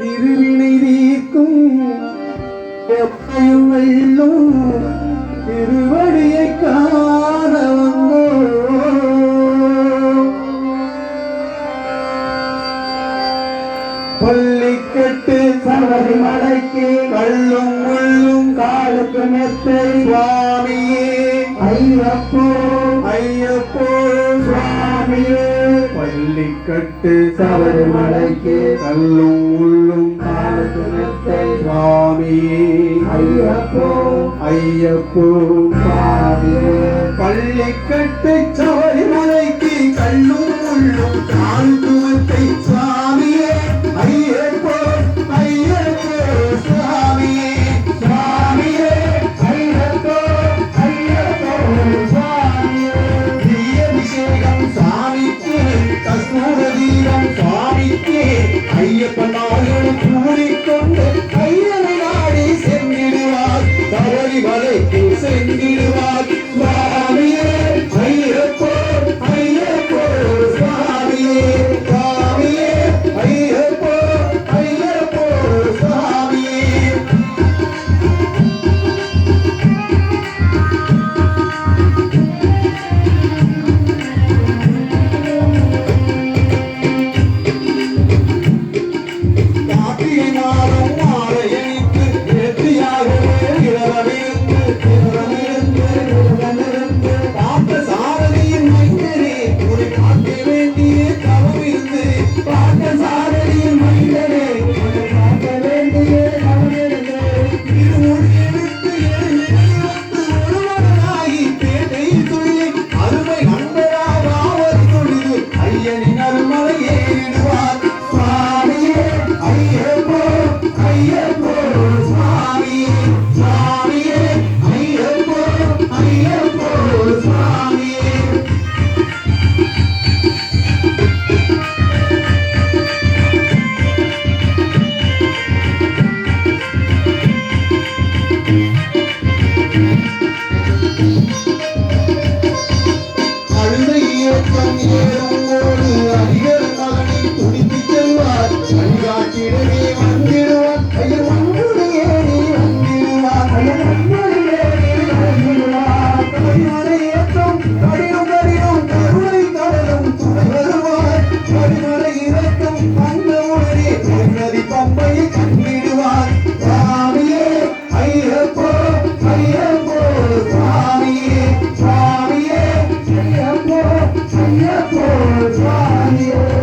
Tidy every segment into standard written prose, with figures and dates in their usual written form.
இருவினை தீர்க்கும் எப்பையும் வெல்லும் திருவடியை காண வந்தோ பள்ளிக்கட்டு சபரிமலைக்கு கள்ளும் முள்ளும் காலுக்கு மெத்தை சுவாமியே ஐயப்போ ஐயப்போ சுவாமியே பள்ளிக்கட்டு சபரிமலைக்கு கள்ளும் முள்ளும் காலுக்கு மெத்தை சுவாமியே ஐயப்போ ஐயப்போ சுவாமியே பள்ளிக்கட்டு சபரிமலைக்கு கள்ளும் முள்ளும் காலுக்கு மெத்தை சுவாமியே ஐயப்போ ஐயப்போ சுவாமியே சுவாமியே ஐயப்போ ஐயப்போ சுவாமியே அபிஷேகம் சாமிக்கு கஸ்தூரதீரம் சுவாமிக்கு ஐயப்பனாக கூறிக்கொண்டு ஐயனை நாடி சென்றிடுவார் சபரிமலைக்கு சென்றிடுவார் சுவாமியே ஐயப்போ ஐயப்போ சுவாமியே சுவாமியே ஐயப்போ ஐயப்போ சுவாமியே கார்த்திகை மாதம் மாலையணிக்கு நேர்த்தியாகவே இரவிருந்து பார்த்த சாரதியின் மைந்தரே உன்னை பார்க்க வேண்டிய தவம் இருந்து பார்த்த சாரதியின் மைந்தரே உன்னை பார்க்க வேண்டிய தவம் இருந்து திருமொழியெடுத்து எழுந்து ஒருவனாகி பேட்டை துள்ளி அருமை நண்பராக ஆவது தொழுது ஐயனின் அருமலை ஏறிடுவார் சுவாமியே ஐயப்போ ஐயப்போ சுவாமியே சுவாமியே ஐயப்போ ஐயப்போ சுவாமியே அழுதை இயக்கம் ஏறும்போது அரியர் மகனை துடித்துச் செல்வார் வழிகாட்டிடவே வந்திடுவார் ஐயர் மண்புடி ஏறி வந்திடுவார் ஐயர் மண்புடி ஏறி வந்திடுவார் கரிமலை ஏற்றம் கடினம் கடினம் கருணை கடலும் துணை வருவார் கரிமலை இறக்கம் வந்தவுடனே நதி பம்பையை கண்டிடுவார் சுவாமியே ஐயப்போ ஐயப்போ சுவாமியே சுவாமியே ஐயப்போ ஐயப்போ சுவாமியே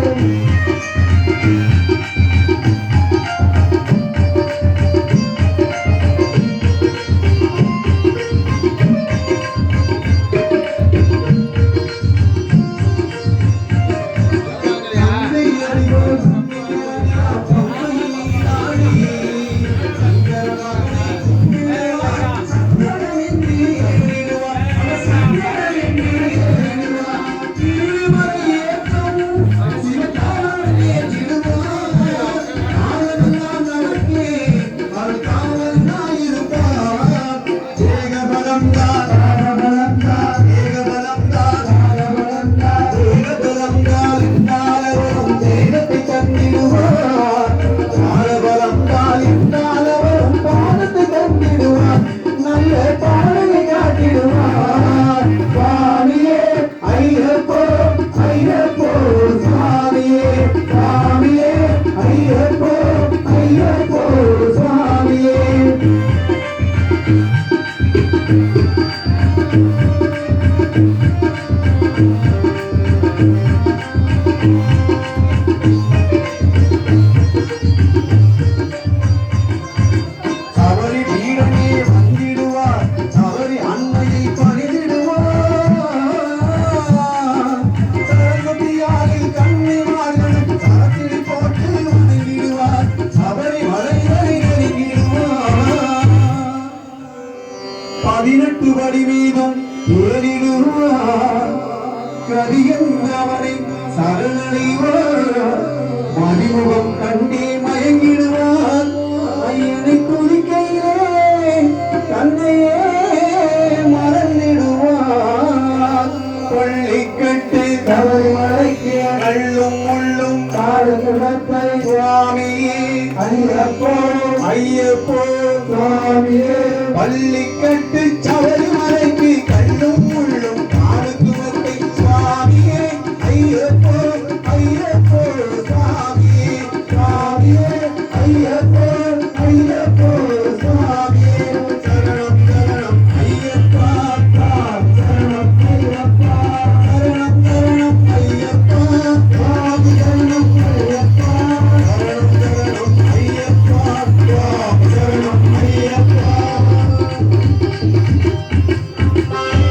கதியவனை சரணடைவார் மதிமுகம் கண்டே மயங்கிடுவார் ஐயனை துதிக்கையிலே தன்னையே மறந்திடுவார் பள்ளிக்கட்டு சபரிமலைக்கு அள்ளும் முள்ளும் காடு குடத்தை சுவாமியே ஐயப்போ ஐயப்போ சுவாமியே பள்ளிக்கட்டு சபரிமலை